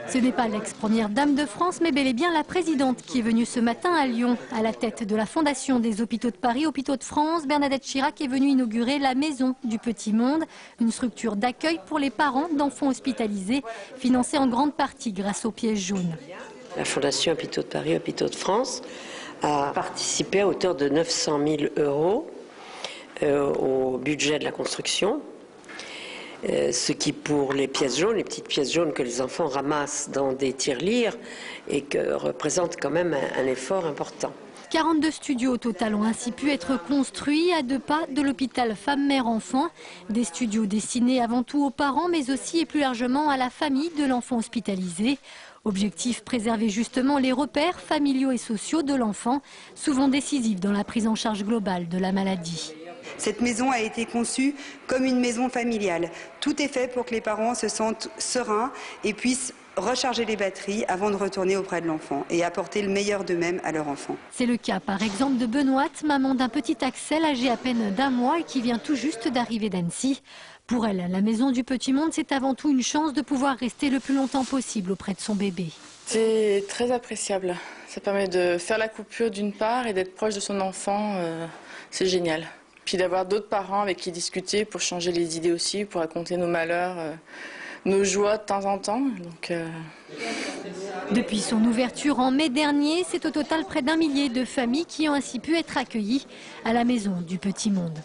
Ce n'est pas l'ex-première dame de France, mais bel et bien la présidente qui est venue ce matin à Lyon. À la tête de la Fondation des Hôpitaux de Paris, Hôpitaux de France, Bernadette Chirac est venue inaugurer la Maison du Petit Monde, une structure d'accueil pour les parents d'enfants hospitalisés, financée en grande partie grâce aux pièces jaunes. La Fondation Hôpitaux de Paris, Hôpitaux de France a participé à hauteur de 900 000 € au budget de la construction. Ce qui pour les pièces jaunes, les petites pièces jaunes que les enfants ramassent dans des tirelires et que représente quand même un effort important. 42 studios au total ont ainsi pu être construits à 2 pas de l'hôpital Femmes-Mères-Enfants. Des studios destinés avant tout aux parents, mais aussi et plus largement à la famille de l'enfant hospitalisé. Objectif, préserver justement les repères familiaux et sociaux de l'enfant, souvent décisifs dans la prise en charge globale de la maladie. Cette maison a été conçue comme une maison familiale. Tout est fait pour que les parents se sentent sereins et puissent recharger les batteries avant de retourner auprès de l'enfant et apporter le meilleur d'eux-mêmes à leur enfant. C'est le cas par exemple de Benoîte, maman d'un petit Axel âgé à peine d'1 mois et qui vient tout juste d'arriver d'Annecy. Pour elle, la Maison du Petit Monde, c'est avant tout une chance de pouvoir rester le plus longtemps possible auprès de son bébé. C'est très appréciable. Ça permet de faire la coupure d'une part et d'être proche de son enfant. C'est génial. Puis d'avoir d'autres parents avec qui discuter pour changer les idées aussi, pour raconter nos malheurs, nos joies de temps en temps. Depuis son ouverture en mai dernier, c'est au total près d'1 millier de familles qui ont ainsi pu être accueillies à la Maison du Petit Monde.